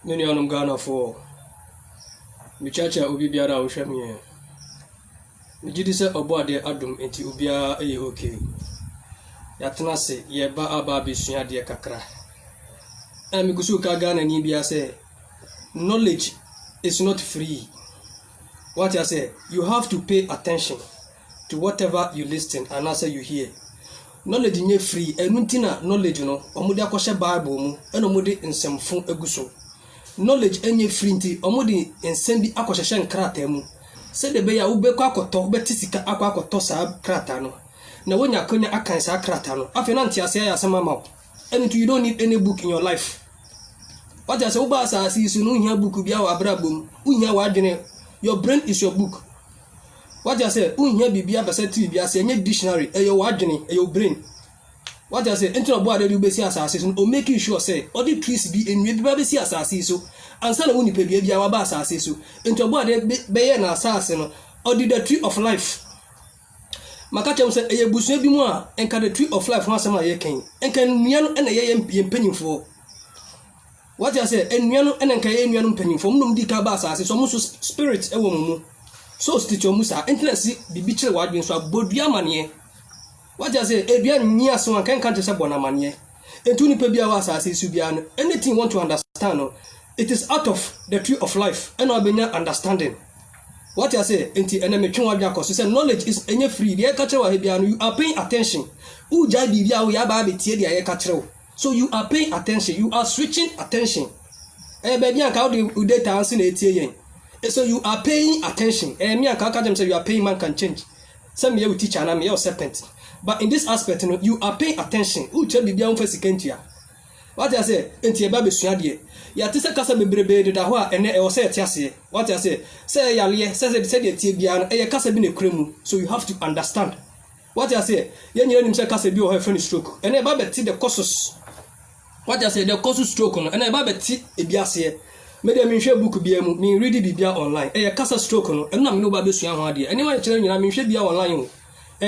Many on Ghana for the church Ubi Biara Oshami. The Judisa Obade Adum into Ubia a okay. Yatanase, Yeba Ababi Sunya de Kakra. And Mikusuka Ghana Nibia say, knowledge is not free. What I say, you have to pay attention to whatever you listen and answer you hear. Knowledge is free, and Muntina knowledge, you know, Omudia Kosha Bible, and Omudi in some phone eguso. Knowledge any free, Omudi in Sembi Akoshan Kratemu. Said the Baya Ubeko to Betisika Aqua Tosa Kratano. Now when you're Konya Akansa Kratano, Afinantia say as a mamma, and you don't need any book in your life. What as Obasa sees you know book Ubia Abrabum, Unya Wagene, your brain is your book. What I say, Unya Bibia Basset Bia say any dictionary, a your wagene, a your brain. What I say, enter a board you base assassin, or making sure say, or the trees be in Baby Assassin, and son of Unipedia Wabas Assassin, into a board Bayan assassin, or did the tree of life. Macacham said, a bush be more, and can the tree of life once a year came, and can Miano and a yam penny for. What I say, and Miano and a Kayan penny for Mum di Cabasas is almost spirit a woman. So stitch your Musa, intimacy, be bitch wagons for Bodia Manie. What I say, Abian near someone can count as a bonamanie. And Tuni Pebia was as is Subian, anything want to understand, it is out of the tree of life, and I'll be understanding. What I say, Inti enemy Chunwabia, said knowledge is any free, the Catro Habian, you are paying attention. Uja Bibia, Yababi, Tia Catro. So you are paying attention, you are switching attention. Eh, baby, I can't do data answering ATN. So you are paying attention. Eh, me and Kakadam say you are paying man can change. Some year we teach and I'm your serpent. But in this aspect, you are paying attention. Who tell me beyond first second? What I say, into a baby swadi. Ya tisa kasa bebrebe de dawa ene e wose etiase. What I say yalie, say the tibian e kasa bi ne kremu. So you have to understand. What I say, yen nim say kasa bi o friend stroke. Ene ba beti the causes. What I say, the causes stroke no. Ene ba beti ebiase. Me de me hwe book bia mu, me read bibia online. E kasa stroke no. Eno na me no ba besua ho ade. Ene ma kire nyina me hwe bia online.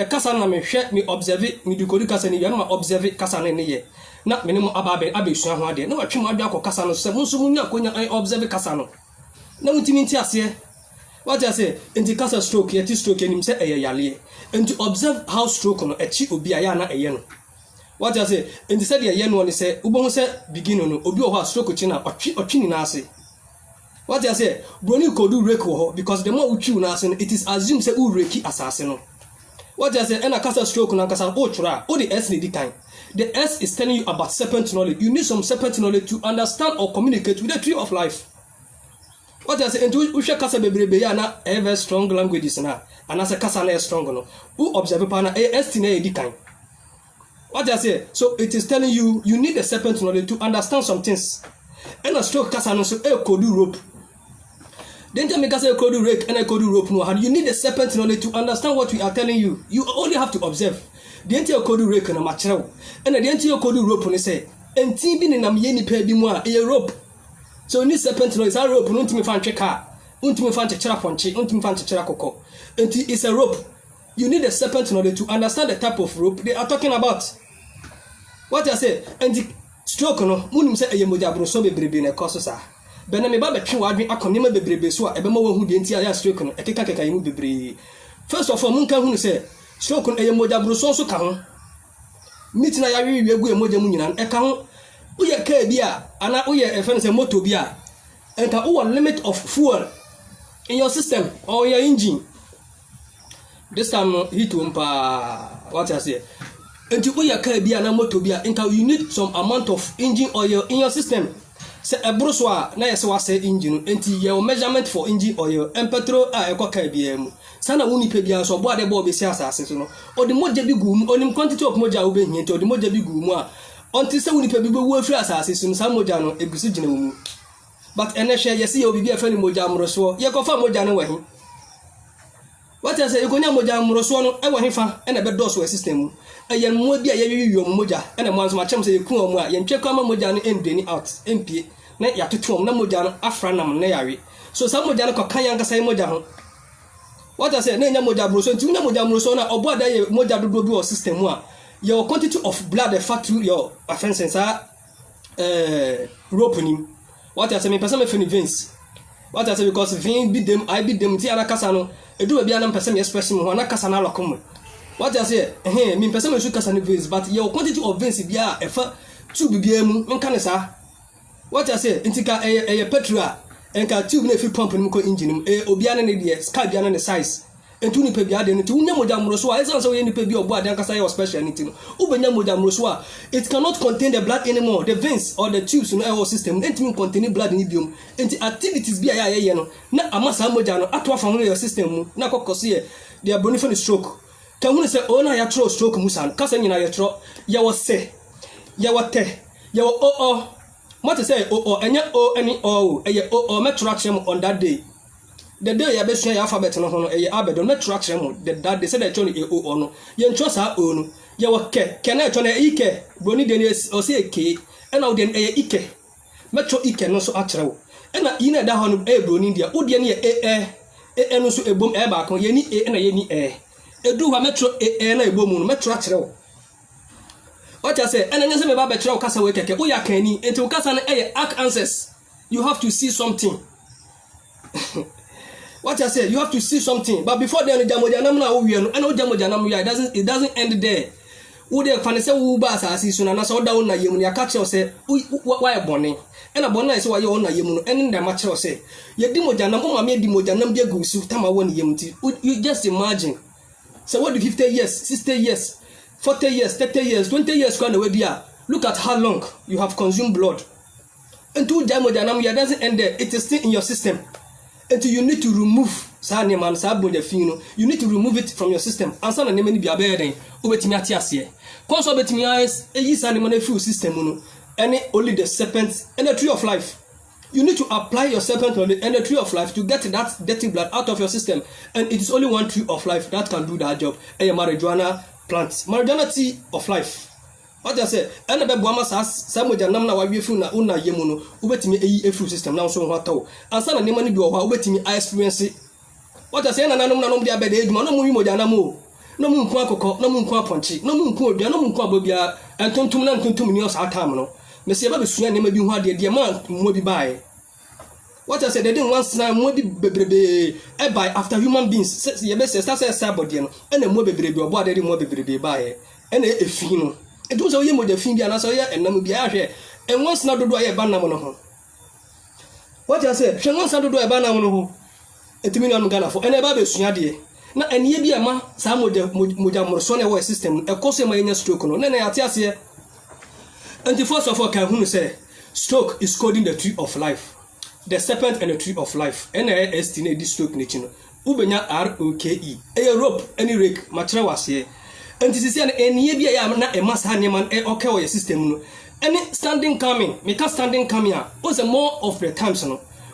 Kasa na me hwe me observe me dukodi kasa ni bia na observe kasa na ne ye. Na minimum abesua ho ade. Na watwe mo adwa kasa no se munso munya konya observe kasa no. Na mutimi nti ase. What I say, enti kasa stroke yeti stroke enim se yale. And to observe how stroke no echi obi aya na no. What I say, enti se de ye no ne se ubon se begin no obi o ho stroke chi na otwi ni na ase. What I say, broni kodu rake wo because the more utwi na ase it is assumed say u rake asase no. What I say, ena kasa stroke na kasa o chura, o the S ni di kan. The S is telling you about serpent knowledge. You need some serpent knowledge to understand or communicate with the tree of life. What I say, into usha kasa bebrebe ya na very strong languages na, and as a kasa na strong no. Who observe pa na S na di kan. What I say, so it is telling you you need the serpent knowledge to understand some things. And a stroke kasa no so kodu rope. Then tell me kasa kodu rake and kodu rope no. You need the serpent knowledge to understand what we are telling you. You only have to observe. The entire kodu rake na machrew. And the entire kodu rope ni say, enti bi ni nam ye nipa bi mu a rope. So ni serpent knowledge a rope no ntimi fa ntwe car. Ntimi fa ntechera ponche, ntimi fa ntechera kokko. Enti is a rope. You need the serpent knowledge to understand the type of rope they are talking about. What I say, and the stroke no, munim say moja bro so bebrebe na koso sa. Be na me ba betwe wadwen akonema bebrebe so a ebe ma wahu de enti aya stroke no ekeka keka yimu bebrebe. First of all, mun kan hu say stroke no moja bro so ka ho. Meet na ya wi egu moja mu nyina e ka ho. Uye ka bia ana uye e fen say motor bia. Enta o limit of fuel in your system or your engine. This time hit umpa what I say. And you can be an motor bia enta you need some amount of engine oil in your system. Say a broswa na yeso say engine enti your measurement for engine oil and petrol a e kwaka bia mu. Sana woni pe bia so bo ade bo be si asase so no. O de moja bi gu mu onim quantity of moja wo be hia enti o de moja bi gu mu a until say woni pe bi wo afri asase so no sa moja no egusi gina wo mu. But ene hwe yesi ye obi bia fa ni moja amroso ye ko fa moja no wahi. What I say, you go nya moja amroso no e wahi fa e na be do so system mu. Ayen mo bia ye wiwi moja e na mo anso ma chem say ku omu a ye ntwe kwa moja no endeni out empie na ya totom na moja no afra nam na yawe. So sa moja no ko kan yan kasa moja ho. What I say, na nya moja broso nti nya moja broso na obo ada ye moja dodo bi o system mu a your quantity of blood the fat through your offenses rope nim What I say me person me feel veins. What I say because vein be them I be them ti ana kasa no edu bia na person me express me ho na kasa na lokom. What I say me person me should kasa no veins but your quantity of veins bia efa tube bia mu nka ne sa. What I say intika petrol enka tube na fi pump no ko engine obia na ne de sky bia na ne size. Entu ni pe bia de no ti unya moja mroso a esan so ye ni pe bia obo adan kasa your special anything. Ubenya moja mroso a it cannot contain the blood anymore. The veins or the tubes in our system enti contain blood in biom. Enti activities bia ya ye no na amasa moja no ato afa ho your system mu na kokose ye their bonifen stroke. Kan hu se o na ya tro stroke musa kasa nyina ya tro ya wo se ya wo te ya wo o what to say o enya o any o eye o metro on that day. The day ya besu ya alphabet no ho no eye abedo metro action that they said that Johnny o no ye ntro sa o no ye wo ke na etro na ike broni de o se ke e na o de ike metro ike no so akyerewo e na yi na da ho no broni dia o de ne ye no so ebom ba kan ye ni na ye ni edu wa metro na ebom no metro akyerewo. What I say, and then you say me ba betray kasa we keke o ya kan ni enti kasa na arc answers. You have to see something. What I say, you have to see something. But before then, jamojanam na owie no, and jamojanam ya it doesn't end there. Wo dey fan say wo ba asasi so na so down na yemu ya ka che say why bone. And a bona say why you na yemu no, and dem ma che say ye di mojanam o ma me di mojanam bi agusu tama won yemu ti. You just imagine. So what do 50 years, 60 years, 40 years, 30 years, 20 years kind of way there. Look at how long you have consumed blood. Until jamojanam ya doesn't end there. It is still in your system. Until you need to remove you need to remove it from your system. Answer na name ni bia be den obetimi atiase. Cause obetimi eyi sa name na free system any only the serpent and the tree of life. You need to apply your serpent on the tree of life to get that dirty blood out of your system, and it is only one tree of life that can do that job. A marijuana plant, marijuana tea of life. What I say, and the Buama says, some with the Namna Wabifuna, Una Yemuno, Ubetimi a fruit system now so hot. And some of the money do Ubetimi I experience it. What I say, and I know no bed age, no Mujanamo, no moon quaco, no moon quaponchi, no moon quo, no moon quabia, and Tontum years are terminal. Monsieur Babisuan never be hard the amount will be by. What I said, they didn't want to more be by after human beings. Says the best as a sabodian, and a more baby or body more baby by, and a fino. It was a year with the finger and I saw ya and then be out here. And once not to do a banana. What I said, she wants to do a banana. A million Ghana for any baby sunyadi. Now, and ye be a man, some of the Mujamorsonia system, a course my stroke on any atias. And the first of all, can say, stroke is coding the tree of life. The serpent and the tree of life. And I estimate this stroke nature. Ubenya ROKE. A rope, any rake, matra was here. And this is an ye na a mass honeyman okay or your system. Any standing coming, make us standing coming here. Also more of the times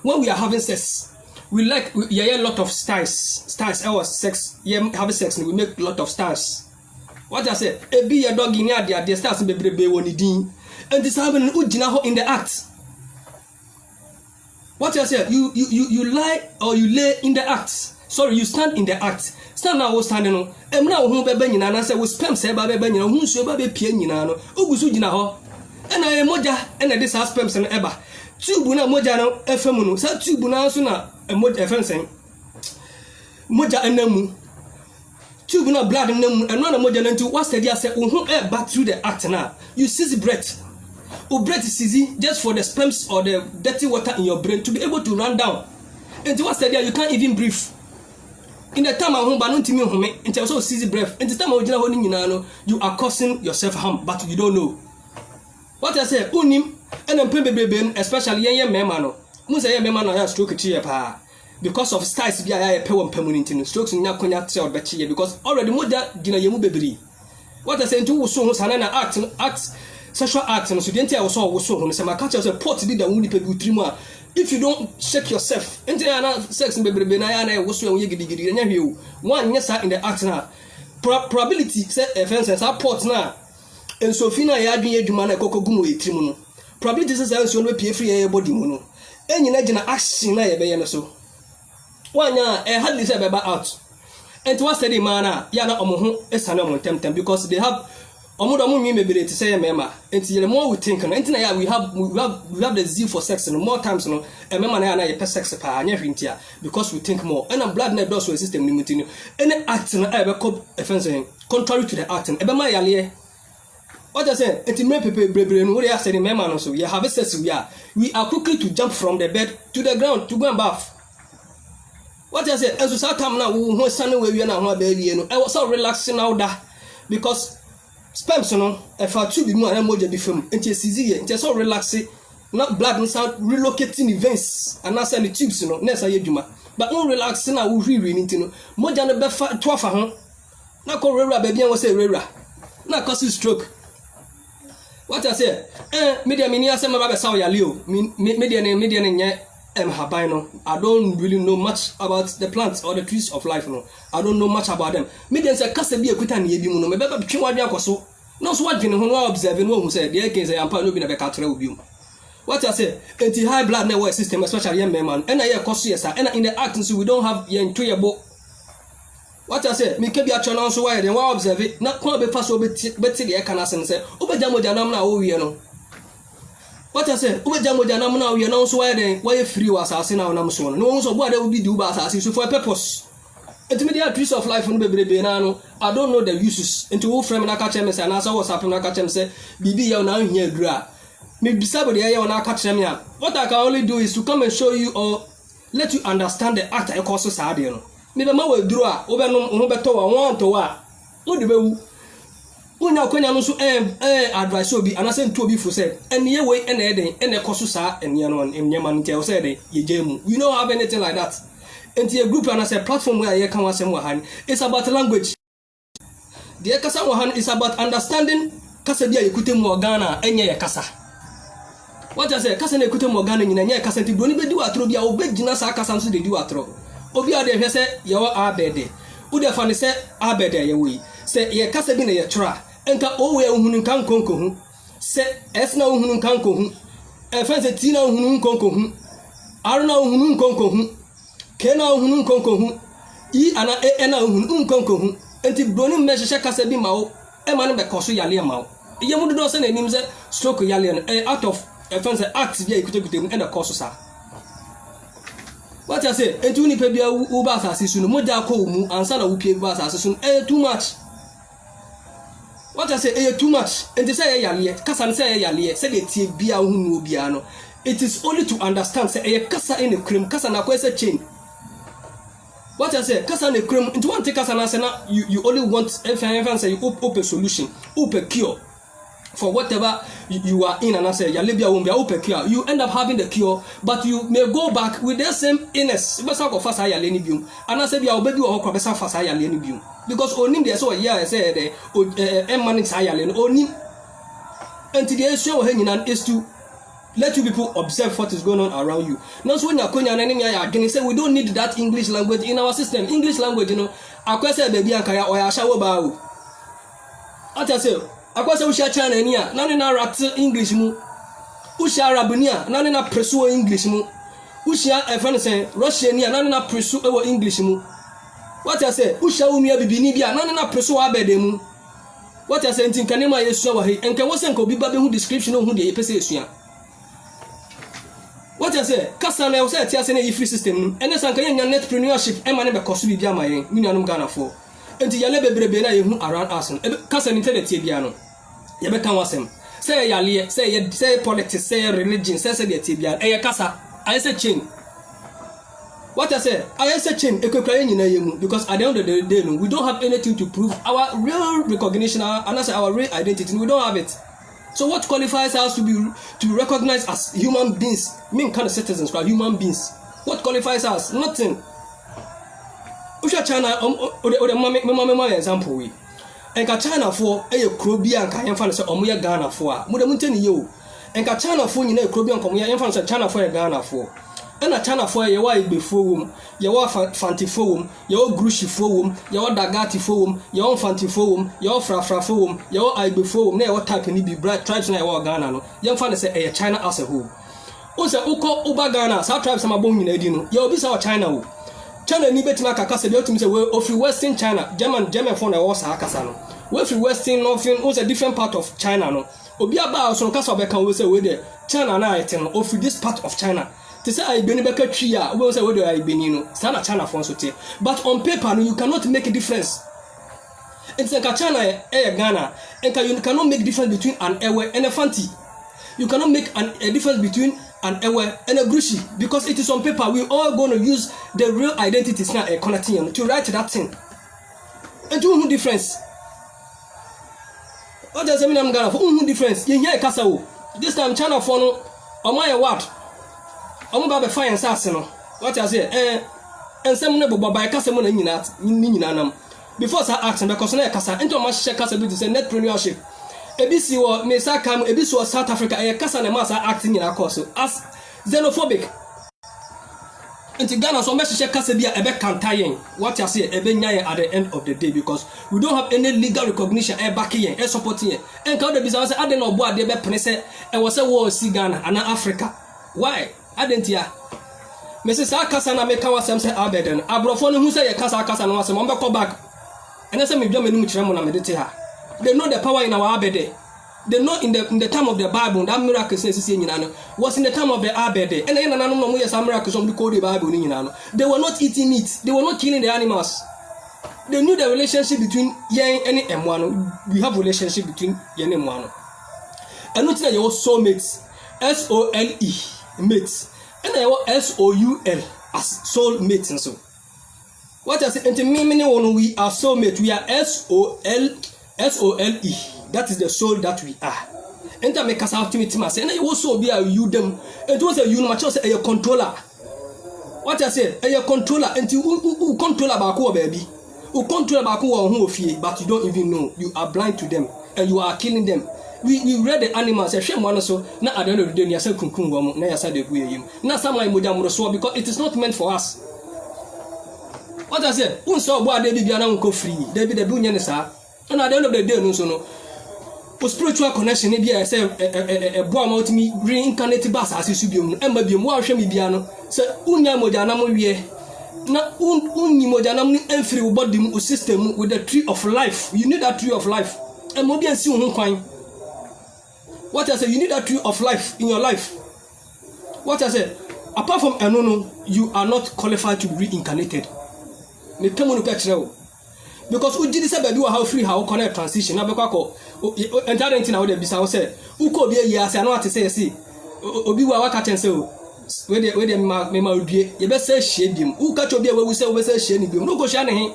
when we are having sex. We like a lot of styles, our sex, having sex, we make a lot of styles. What I say, a be a dog in here, the stars be when you and this happening in the act. What I say, you lie or you lay in the act. Sorry, you stand in the act. Stand now standing on. Em now who be nyina na say we spam say ba be nyina hu nsuo ba be pie nyina no. Ogusu gina ho. E na e moja e na this spam say no eba. Tube na moja no efam no. Sa tube na so na moja efam sen. Moja enamu. Tube na blood enamu. Eno na moja na ntu what steady say wo hu e back through the act now. You seize breath. O breath is easy just for the sperms or the dirty water in your brain to be able to run down. And what steady you can't even breathe. In the time I home, but not to me home, and also seize breath. And the time I you are causing yourself harm, but you don't know. What I say, unim, and then baby, especially young memano. Musa memano has stroke pa because of styles be a permanent strokes in Yakonia tell Betty because already Moja Dina Yamu baby. What I say to so Sanana acts, sexual acts, and so didn't tell so when some catch us a pot to be the only people 3 more. If you don't check yourself, sex and baby banana was so you one yes in the act now. Probability set offenses are ports now. And so Fina Yadi Jumana Coco Gumo Trimuno. Probability says you will pay free body mono. And you imagine action I be so. One year hardly said about out. And to us, the mana Yana Omoho is an temtem because they have omodo mo nwi mebere te say mema enti the more we think no enti na ya we have the zeal for sex no more times no mema na ya na ye sex pa anya hwintia because we think more and blood na does system ni mutino any act na e be cop offense contrary to the act e be ma yale what I say enti me pepe brebre no we ya say mema no so you have sex we are quickly to jump from the bed to the ground to go and bath. What I say enso sa time na wo ho sane we wi na ho ba wi no e was so relaxing now da because sperms no if I tube mu ana moja bi fam enti esizi enti so relaxing not blood no sound relocating events and na say the tubes no na say adwuma but no relaxing na wo hwiri ni enti no moja no be fa to afa ho na ko rewra ba bia wo say rewra na cause stroke. What I say media mini asema ba be saw yale o media nye habai no I don't really know much about the plants or the trees of life no I don't know much about them media say kasa bi ekuta na ebi mu no me be twe wadwe akoso no so wadwe ne ho no observe no hu say dey again say ampa no bi na be ka tora obi mu. What I say anti high blood network system especially young men and na koso yes and in the act so we don't have yen to yebo. What I say me ke bi acho no so why then wa observe na ko be fa so beti dey kana sen say obeja moja nam na wo wie no. What I say obeja moja nam na wo wie no so why then why free was asase na nam so no so bo ade wo bi di uba asase so for a purpose. Intermediate trees of life no bebrebe na no I don't know the uses into wo frame na ka chem say na say WhatsApp na ka chem say bibi ya na hia adura me disable the ya na ka chem ya. What I can only do is to come and show you or let you understand the act I cause so ade no me be ma wa duro a wo be no ho beto wa won to wa wo de bewu unya kwanya no so advice obi anase ntu obi fu say eniye we ena eden ena koso sa eniye no enyema ntia wo say eden ye jemu we don't have anything like that. And a group and as a platform where you can was it's about language. The Kasa Wahan is about understanding Kasadia Yakute Morgana and Ya Kasa. What I say, Kasan Yakute Morgana in a Kasanti don't even do a trobia, obey Jinasa Kasansu de do a tro. Obia de Hesse, Yawa Abede. Uda Fanny said, Abede, Yawi. Say, Ye Kasabina Yatra, enter Owe Hununkan Konko, say, Esna Hunun Kanko, and fancy Tina Hunun Konko, Arna Hunun Konko. Kena hunun konko hu I ana ena hunun konko hu enti broni mehye kasa bi mawo e ma ne be koso yale mawo ye mu do se na nim se stroke yale no out of offense act bi ikutekute mu ena koso sa. What I say enti uni pe bia u ba asase su no moja ko mu ansa na wo pie ba asase su too much. What I say too much enti say yale kasa ne say yale se de tie bia hu no bia no it is only to understand say kasa in the cream kasa na ko say change. What I say, kasa ne krum into one take kasa na say na you only want if say you open solution, open cure for whatever you are in and I say your labia won't be open cure. You end up having the cure, but you may go back with the same illness. Besa ko fasa ya leni bium. And I say your baby or ko besa fasa ya leni bium. Because onim dey so ya say the manage ya leni onim. Until the issue is to let you people observe what is going on around you. Now, so when you're going to say we don't need that English language in our system. English language, you know, I question baby and kaya or ya shawo ba. What I say, I question we share China niya. Nani na rat English mu. We share Arab niya. Nani na pursue English mu. We share France Russia niya. Nani na pursue English mu. What I say, we share umiya bibini biya. Nani na pursue abede mu. What I say, ntinkanema yesu wa he. Enke wose nko biba be hu description hu de yepese yesu. What I say, Kasa na say tiase na free system ene sanka yen entrepreneurship e ma ne be koso bi bia mayen mi nuanum Ghana fo enti yale bebrebe na ye hu around us no Kasa ni tede tie bia no ye be kan wasem say yale say politics say religion say de tie bia e ye Kasa I say change. What I say change ekwekra yen nyina ye mu because at the end of the day no we don't have anything to prove our real recognition and our real identity we don't have it. So what qualifies us to be recognized as human beings? Mean kind of citizens, right? Human beings. What qualifies us? Nothing. Usha China mama example we. Enka China for krobia nka yemfa say omo ye Ghana for a. Mo de munteni ye o. Enka China for nyina krobia nka mo ye yemfa say China for Ghana for. Ena China for ye wa igbefo wom, ye wa fantifo wom, ye wa grushifo wom, ye wa dagatifo wom, ye wa fantifo wom, ye wa frafrafo wom, ye wa igbefo wom, na ye wa type ni bi tribes na ye wa Ghana no. Ye mfa say China as a whole. O say uko uba Ghana, sa tribes ma bon nyina di no. Ye obi say China wo. China ni betima kasa be otum say we ofi Western China, German for na wo sa kasa no. We free Western Northern was a different part of China no. Obi aba so kasa obeka we say we there China na it no ofi this part of China. To say I beni beka twi a we say we there I beni no. Sana China for so te. But on paper no you cannot make a difference. It's like China Ghana and you cannot make difference between an ewe and a fanti. You cannot make a difference between an ewe and a grushi because it is on paper. We all going to use the real identities now connecting to write that thing. And to who difference? What does it mean? I'm Ghana for who difference? You hear Kasa. This time China for no on my what? I'm about to find assassin. What I say? And some never by Casamon and before I ask because I Kasa into my Kasa to say netpreneurship. ABC or Mesa Cam, ABC or South Africa, a Kasa and Massa acting in our course as xenophobic. Into Ghana, so much Kasabia, a back tying what I say, a Benyaya at the end of the day because we don't have any legal recognition, a backing, a supporting, and count the business. I don't know what they be say, and was a war see Ghana and Africa. Why? I didn't hear. Mrs. Akasana make our some say Abeden, Abrofon who say a Kasa and was a member call back. And I said, me, they know the power in our Abede. They know in the time of the Bible, that miracle was in the time of the Abede. And then another miracles on the code of the Bible. They were not eating meat, they were not killing the animals. They knew the relationship between Yang and M1. We have relationship between Yang and M1. And not that your soulmates, SOLE, mates, and I was SOUL as soulmates and so. What I say, and to me, we are soulmates, we are SOLE. That is the soul that we are. And that make us ultimate mass. And I also be a you them. It was a you much as a controller. What I say, a controller until who control about who baby. Who control about who fear, but you don't even know. You are blind to them and you are killing them. We read the animals, a shame one so not at the end of the day, yourself kunkum, now said the way. Not some like Mudam because it is not meant for us. What I said, who saw what they be go free, they be the Bunyan, sir. And at the end of the day, no so no. Spiritual connection, maybe I say a boy out me reincarnated bass as you should be, and maybe more shame piano. So, Unya Mojanamo, not Unimojanam and free body system with the tree of life. You need that tree of life. And Mobian soon coin. What I say, you need that tree of life in your life. What I said, apart from Anono, you are not qualified to be reincarnated. Me come on to because we did say baby how free how connect transition na be kwako entire thing na we dey bisa say uko bi eyi ase na what say see obi wa waka chen say we dey me ma odue ye be say hie biem uka cho bi e we say we say hie ni biem no go hia ne he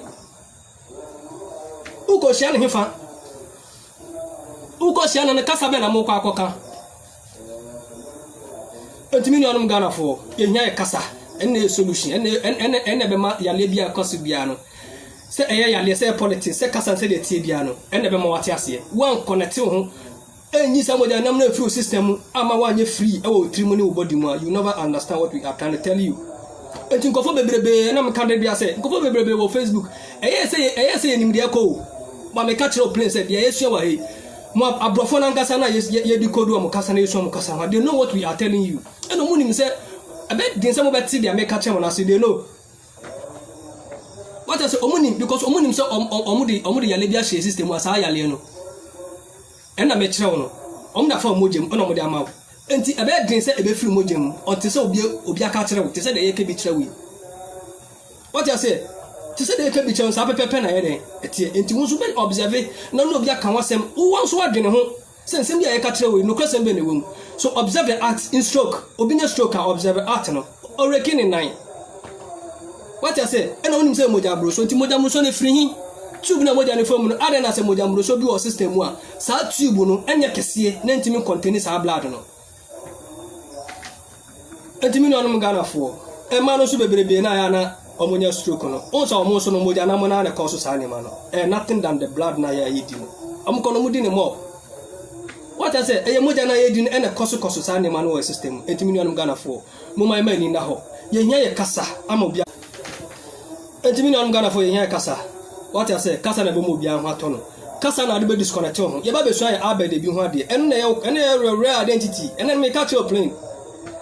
uko hia ne he fa uko hia na kasa be na mo kwa akoka entimi ni onum Ghana for ye nya kasa ene solution ene be ma ya le bia koso bia no. Say a say politics, say Cassan say the Tibiano, and never more Tiasia. One connect home, and you somebody a number of system, I'm a 1 year free, oh, 3 money body more. You never understand what we are trying to tell you. And to go for baby, and I'm a candidate, I say, go for baby on Facebook. I say in the echo, but my catcher of place said, yes, you are here. Abrofon and Cassana, yes, ye do code on Cassana. They know what we are telling you. And the morning said, I bet then some of that city I make catch on us, they know. What I say, Omunim, because Omunim so Omudi Yalibia system was high alieno. And I met Chono. Omna for Mojim, Onomodi Amau. And the abed didn't say a few Mojim, or to so be Obiaka, to say the AK be Trewi. What I say, to say the AK be Chons, Papa Penna, and to Musuben observe, none of Yakan was them who once were in home, since India Catrewi, no question in the womb. So observe the art in stroke, Obinia stroke, observe art, or reckon in 9. What I say, and only say Mojabro, so Timojam so free. Tube na moja ni form no ada na se Mojabro so bi o system mu a sa tube no anya kese na ntimi contain sa blood no. Ntimi no no Ghana fo. E ma no so bebrebe na ya na omonya stroke no. On so omo so no moja na mo na cause sa ni ma no. Nothing than the blood na ya yedi no. Am ko no mu di ni mo. What I say, e moja na yedi no na cause sa ni ma no system. Ntimi no Ghana fo. Mo mai ni na ho. Ye nya ye kasa amobia. Ntimi no Ghana fo ye nya kasa. What I say, kasa na be mo bia ho atono. Kasa na de be disconnect ho. Ye ba be so ya abede bi ho ade. En na rare identity. En na me catch your plane.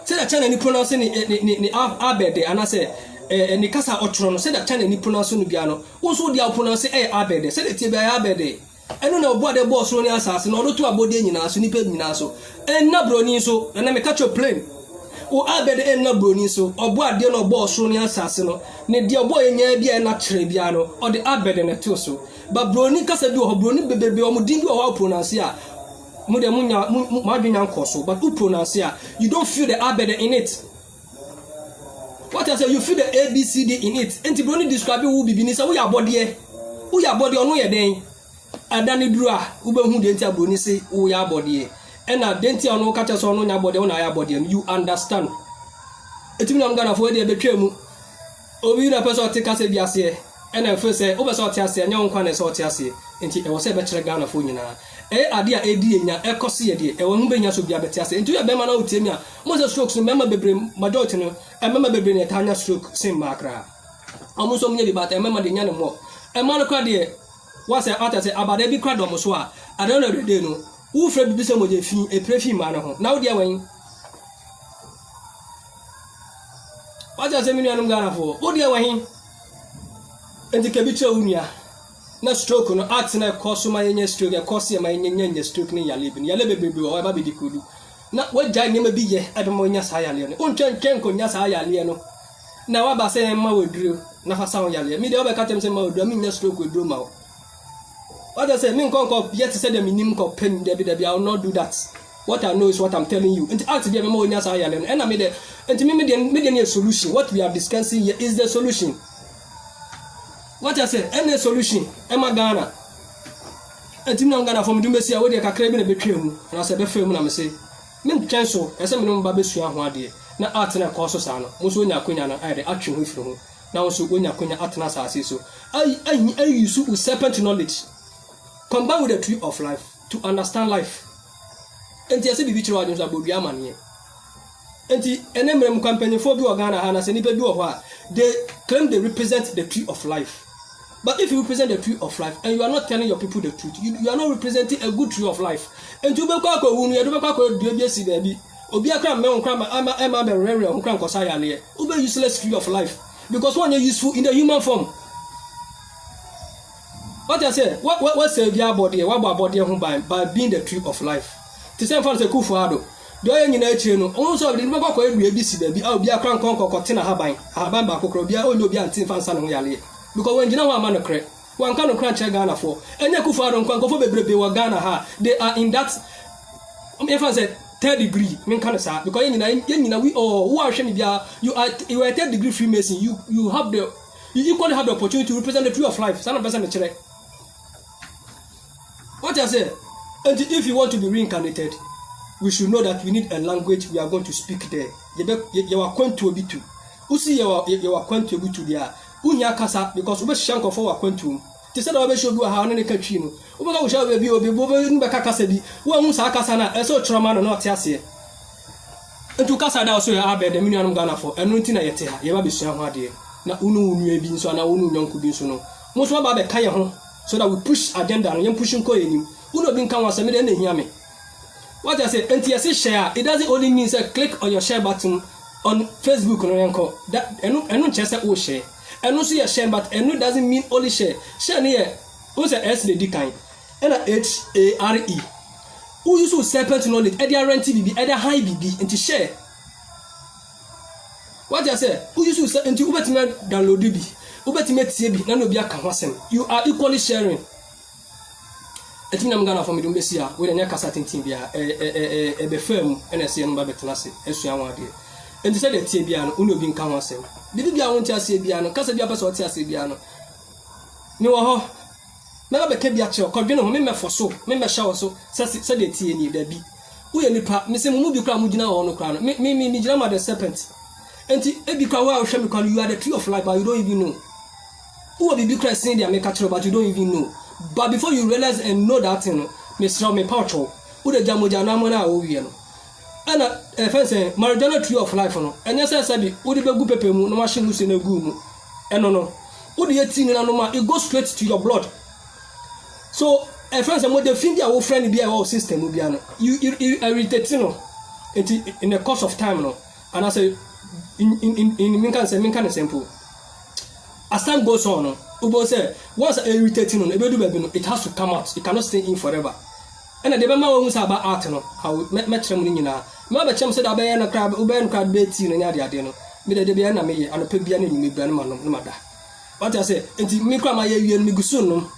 Say that China ni pronouncing ni abede and I say ni kasa otro no say that China ni pronounce no bia no wo so dia pronounce abede say that bia abede eno na obo ade boss no ni asase no odo to abode nyina so nipa nyina so na broni so na me catch your plane o abede na broni so obo ade no boss no ni asase no ne de obo enya bia na kire bia no o de abede na to so ba broni kasa bi o broni bebebe o mudin bi o pronounce a mu de munya madwenya nkoso but who pronounce a you don't feel the abede in it. What I say, you feel the ABCD in it. And if you describe who be binisa, who your body, or no, your day. And then you draw, who didn't tell Bruni say, who your body. And I didn't tell no catchers on your body, on your body, and you understand. It's me, I'm gonna avoid the betray. Oh, you the person take us a bias, and I first say, over Sotias, and young Quan Sotias, and it was a better gun of Unina. Adia Adia, a cossia, a woman should be a better. And to your Bema no Timia, most strokes, remember the majority. I remember being a tiny stroke, same macra. Almost so many, but I remember the young more. A monocradia was an artist about every crowd almost. I don't know the day. No, who Fred Bisson with a fee, a pretty man. Now, dear Wayne. What does a million Ghana for? Oh, dear Wayne. And the Cabicho Unia. No stroke, no arts and I cost my stroke, a cost my stroke near your living. Your baby or baby could do. Not what Jai never be ye, I don't know Yasaya Liano. Unchen Kenko Yasaya Liano. Now I say Emma will drill, Nafasan Yalia. Me the other captains and Mao, Domin stroke with Drumau. What I say, Minko, yet to say the minimum of pen, Debbie, I will not do that. What I know is what I'm telling you. And to ask to be a more Yasaya and I made it. And to me, median solution. What we are discussing here is the solution. What I say, any solution, Emma Ghana. And to me, I'm Ghana from Dumesia, where they can claim a betray me. And I said, the film, I'm say. Men chancel, as some of Baby Swan one day. Na art na course sana. Most when you queen na I the action with you. Now so when you queen art na say so. I use with serpent knowledge. Combine with the tree of life to understand life. And the say be bichi wadun so bodu amane. Enti enemrem company for bi Ghana ha na se nipa bi wo ho they claim they represent the tree of life. But if you represent the tree of life and you are not telling your people the truth, you are not representing a good tree of life. And to be quite a wound, you do BC baby. Obia cram me on cram, I'm a rare on cram cosaya lea. Ube useless tree of life. Because one is useful in the human form. What I say, what's a body, what body by being the tree of life? To send for the Kufuado. Do I in a chain? Also, the Mabako BC baby, I'll be a cram conquer Cotina Habine, Habamba Cocrobia, or Nobia and Tin Fansan Yali. Because when you know what man crack, one kind of crunch Ghana for, and Yakufado and for Baby or Ghana ha, they are in that. If I said 3rd degree, mean kind of sad because you know we all who are showing you are 3rd degree Freemason. You equally have the opportunity to represent the tree of life. Some person check. What I say, and if you want to be reincarnated, we should know that we need a language we are going to speak there. You are going to be too. Who see you are going to be too there. Unya kasa because we shank of our quantum. They said I should do a hand in the country. We shall be in the Cacasabi. One Musa Casana, and so trauma not Tiasia. And to Casa also have the million Ghana for and Nuntina Yeta, you will be so hard. Now, Unu may be so now, Unu young could be so. Most of the Kaya home so that we push agenda and young pushing coin. Uno being come was a million and hear me. What I say, NTS share, it doesn't only mean say click on your share button on Facebook or Yanko. That and no chest will share. And also a share, but and no doesn't mean only share. Share near who's a S the kind and a HARE. Who use to serpent knowledge, either rent BB, either high BB, and to share. What I say, who use to say into Ubertiman download BB, Ubertimate CB, none of your Kawasem. You are equally sharing. I think I'm gonna for me to miss here with a Nakasatin Tibia, a firm, and a CM Babetanasi, as you are there. And to say that Tibiano, Uno being Kawasem. Did you want to see Biano, Casabia or Tiasibiano? No, never can be at your convenient member for so, member shower so, said the TNE, there be. We only part, Miss Mubi Cramudina on the crown, me, Jama the serpent. And every crowd shall become you are the tree of life, but you don't even know. Who will be Christ in there, make a trouble, but you don't even know. But before you realize and know that, you know, Miss Rome Patrol, who the Jamujana Oviano. And a fence, Maradona tree of life, and yes, I said, would be good paper, no machine in a goon. And no, would you see in Anoma, it goes straight to your blood. So, a friend, and what the thing your friend be our system, Ubiano. You irritate, you know, in the course of time, no. And I say, in minkan simple. As time goes on, Ubo say once irritating on it has to come out. It cannot stay in forever. And the Bema who's about art, how met them in now. Mother Chum said, I bear a crab, Uben crab bait in the Adiano. Me the Debiana me and a Pebian in me, Branman, no matter. What I say, and to me cry my year and Migusunum,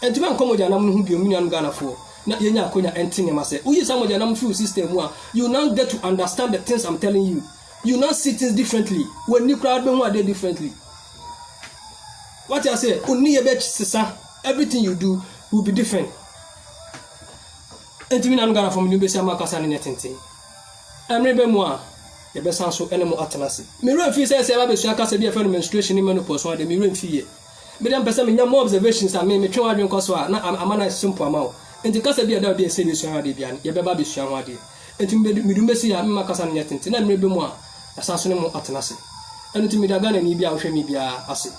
and to come with an who be a million Ghana for. Not Yenya Konya and Tingam. I say, who is some of your full system? You now get to understand the things I'm telling you. You now see things differently. When you crowd them, what they differently. What I say, only a bit, everything you do will be different. And to me, I'm going from New Besama Casan in anything. I'm maybe more. The best answer animal atanasi. Mirror fee says, I have a shaka be a friend menstruation in menopause, one the mirror fee. But I'm perceiving more observations I made me try to coswa. Now I'm a nice simple amount. And the Casa be a day serious Yadian, Yababa be Shamadi. And to me, Medumesi, I'm Macasan yet, and maybe more. Assassinable atanasi. And to me, the gun and Nibia, Femibia, Assi.